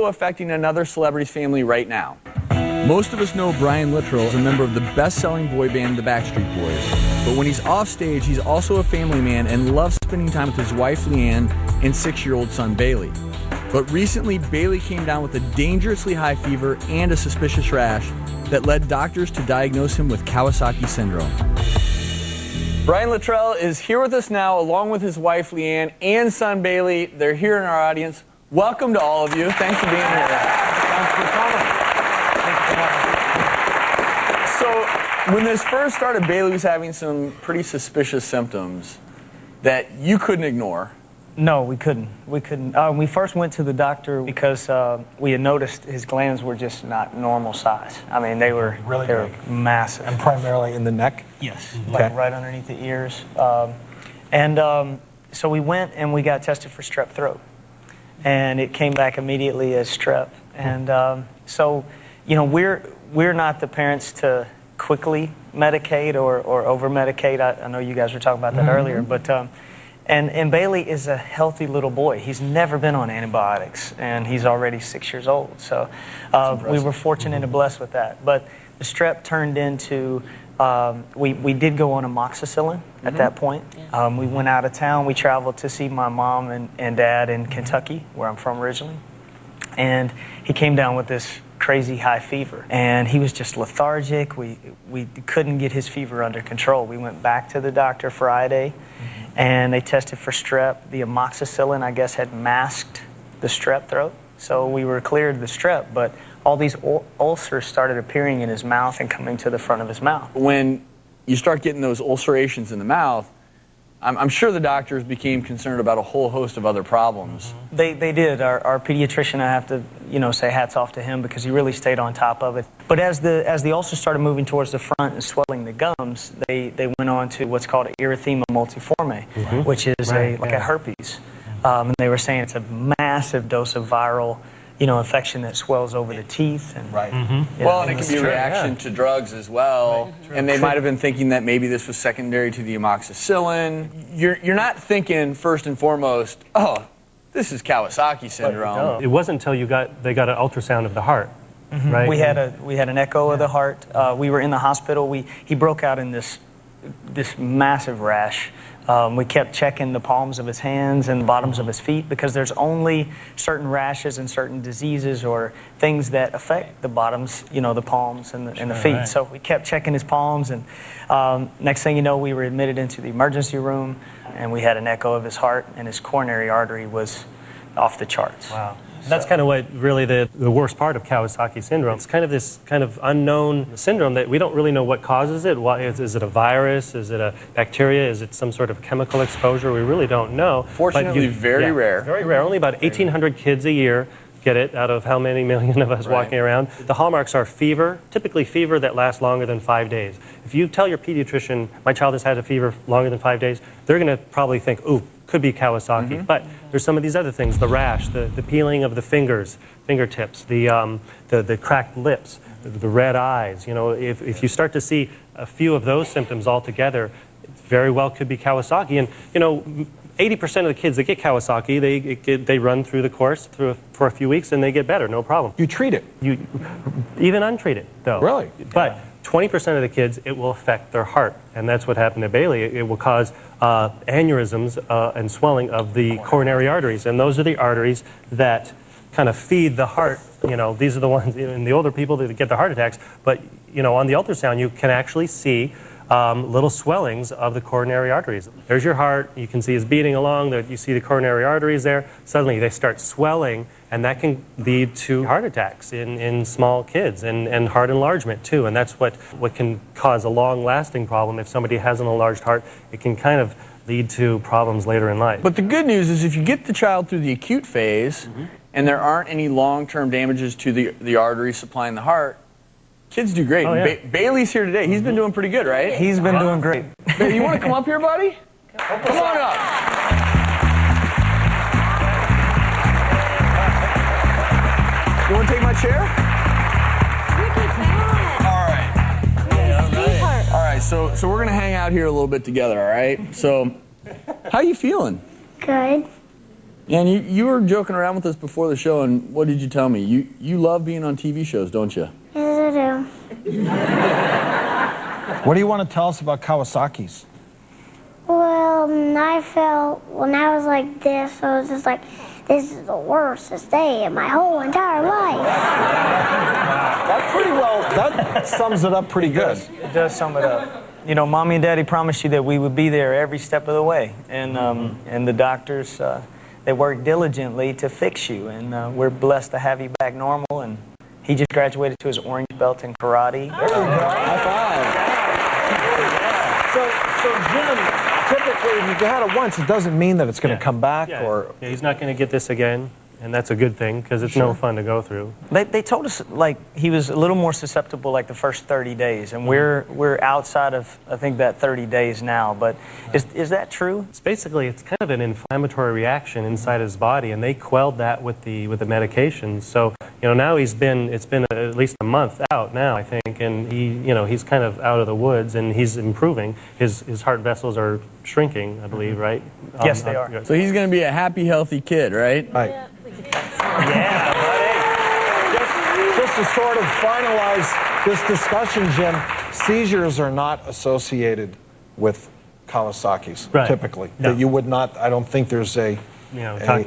affecting another celebrity's family right now. Most of us know Brian Littrell is a member of the best-selling boy band, the Backstreet Boys. But when he's off stage, he's also a family man and loves spending time with his wife, Leanne, and 6-year-old son, Baylee. But recently, Baylee came down with a dangerously high fever and a suspicious rash that led doctors to diagnose him with Kawasaki Syndrome. Brian Littrell is here with us now, along with his wife, Leanne, and son, Baylee. They're here in our audience. Welcome to all of you. Thanks for being here. Thanks for coming. So, when this first started, Baylee was having some pretty suspicious symptoms that you couldn't ignore. No, we couldn't. We first went to the doctor because we had noticed his glands were just not normal size. I mean, they were really big. Massive. And primarily in the neck? Yes, Okay. like right underneath the ears. So we went and we got tested for strep throat. And it came back immediately as strep. And so, you know, we're not the parents to quickly medicate or over-medicate. I know you guys were talking about that earlier. But and Baylee is a healthy little boy. He's never been on antibiotics, and he's already 6 years old. So we were fortunate and blessed with that. But the strep turned into, we did go on amoxicillin at that point. We went out of town. We traveled to see my mom and dad in Kentucky, where I'm from originally. And he came down with this crazy high fever, and he was just lethargic. We couldn't get his fever under control. We went back to the doctor Friday, and they tested for strep. The amoxicillin, I guess, had masked the strep throat, so we were cleared the strep, but all these ulcers started appearing in his mouth and coming to the front of his mouth. When you start getting those ulcerations in the mouth, I'm sure the doctors became concerned about a whole host of other problems. They did. Our pediatrician, I have to say hats off to him because he really stayed on top of it. But as the ulcers started moving towards the front and swelling the gums, they went on to what's called erythema multiforme, which is like a herpes. And they were saying it's a massive dose of viral infection that swells over the teeth. And, Well, and it can be a reaction to drugs as well. And they might have been thinking that maybe this was secondary to the amoxicillin. You're not thinking first and foremost, oh, this is Kawasaki Syndrome. It wasn't until they got an ultrasound of the heart, right? We had an echo of the heart. We were in the hospital. He broke out in this massive rash. We kept checking the palms of his hands and the bottoms of his feet because there's only certain rashes and certain diseases or things that affect the bottoms, the palms and the feet. Right. So we kept checking his palms, and next thing you know, we were admitted into the emergency room, and we had an echo of his heart, and his coronary artery was off the charts. Wow. That's kind of what really the worst part of Kawasaki Syndrome. It's kind of this kind of unknown syndrome that we don't really know what causes it. Is it a virus? Is it a bacteria? Is it some sort of chemical exposure? We really don't know. Fortunately, very rare. Very rare. Only about 1,800 kids a year get it out of how many million of us walking around. The hallmarks are fever, typically fever that lasts longer than 5 days. If you tell your pediatrician, my child has had a fever longer than 5 days, they're going to probably think, ooh, could be Kawasaki. But there's some of these other things, the rash, the peeling of the fingertips, the cracked lips, the red eyes. If you start to see a few of those symptoms all together, it very well could be Kawasaki. And 80% of the kids that get Kawasaki, they run through the course for a few weeks and they get better, no problem. You treat it? Even untreated, though. Really? But 20% of the kids, it will affect their heart. And that's what happened to Baylee. It will cause aneurysms and swelling of the coronary arteries. And those are the arteries that kind of feed the heart. These are the ones in the older people that get the heart attacks. But, on the ultrasound, you can actually see little swellings of the coronary arteries. There's your heart. You can see it's beating along. You see the coronary arteries there. Suddenly they start swelling, and that can lead to heart attacks in small kids and heart enlargement too. And that's what can cause a long-lasting problem. If somebody has an enlarged heart, it can kind of lead to problems later in life. But the good news is if you get the child through the acute phase and there aren't any long-term damages to the arteries supplying the heart, kids do great. Oh, yeah. Baylee's here today. He's been doing pretty good, right? He's been doing great. You want to come up here, buddy? Come on up. You want to take my chair? All right, so we're going to hang out here a little bit together, all right? So, how you feeling? Good. Yeah, and you were joking around with us before the show, and what did you tell me? You love being on TV shows, don't you? Yes, I do. What do you want to tell us about Kawasaki's? Well, I felt when I was like this, I was just like, this is the worstest day of my whole entire life. That pretty well, that sums it up pretty good. It does sum it up. You know, Mommy and Daddy promised you that we would be there every step of the way. And the doctors, they worked diligently to fix you. And we're blessed to have you back normal. And he just graduated to his orange belt in karate. There we go. High five. So Jim, typically, if you've had it once, it doesn't mean that it's going to come back. Yeah, he's not going to get this again, and that's a good thing because it's no fun to go through. They told us like he was a little more susceptible like the first 30 days, and we're outside of I think that 30 days now. But is that true? It's kind of an inflammatory reaction inside his body, and they quelled that with the medications. So now it's been at least a month out now, I think, and he's kind of out of the woods and he's improving. His heart vessels are shrinking, I believe, right? Yes, they are. So he's going to be a happy, healthy kid, right? Right. Yeah, Just to sort of finalize this discussion, Jim, seizures are not associated with Kawasaki's, typically. No. That you would not, I don't think there's Talking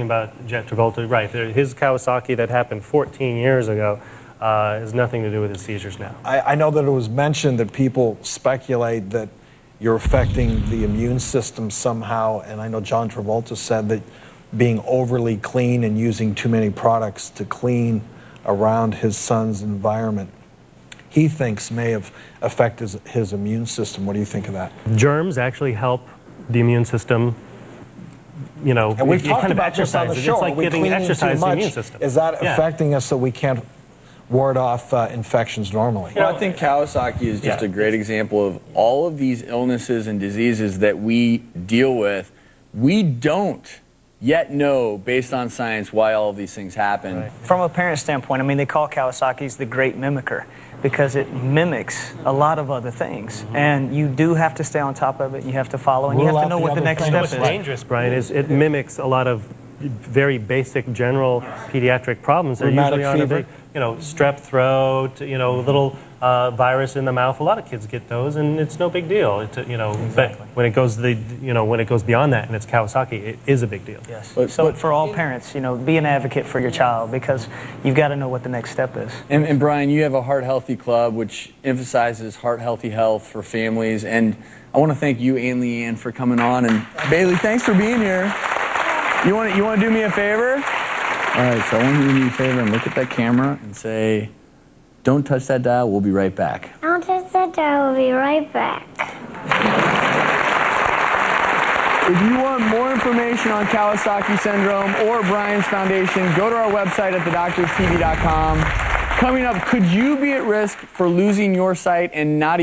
about Jet Travolta, right. His Kawasaki that happened 14 years ago has nothing to do with his seizures now. I know that it was mentioned that people speculate that you're affecting the immune system somehow, and I know John Travolta said that being overly clean and using too many products to clean around his son's environment, he thinks may have affected his immune system. What do you think of that? Germs actually help the immune system. And we've talked kind of about this on the show. It's like getting exercise to the immune system. Is that affecting us so we can't ward off infections normally? Well, I think Kawasaki is just a great example of all of these illnesses and diseases that we deal with. We don't yet know, based on science, why all of these things happen. Right. From a parent standpoint, I mean, they call Kawasaki's the great mimicker because it mimics a lot of other things. And you do have to stay on top of it. You have to follow, and you have to know what the next step is. What's dangerous, Brian, is it mimics a lot of very basic general pediatric problems. They're usually on fever. Strep throat, little virus in the mouth. A lot of kids get those, and it's no big deal. But when it goes when it goes beyond that, and it's Kawasaki, it is a big deal. Yes. So for all parents, be an advocate for your child because you've got to know what the next step is. And Brian, you have a Heart Healthy Club, which emphasizes heart healthy health for families. And I want to thank you and Leanne for coming on. And Baylee, thanks for being here. You want to do me a favor? All right, so I want you to do me a favor and look at that camera and say, "Don't touch that dial, we'll be right back." Don't touch that dial, we'll be right back. If you want more information on Kawasaki Syndrome or Brian's Foundation, go to our website at thedoctorstv.com. Coming up, could you be at risk for losing your sight and not even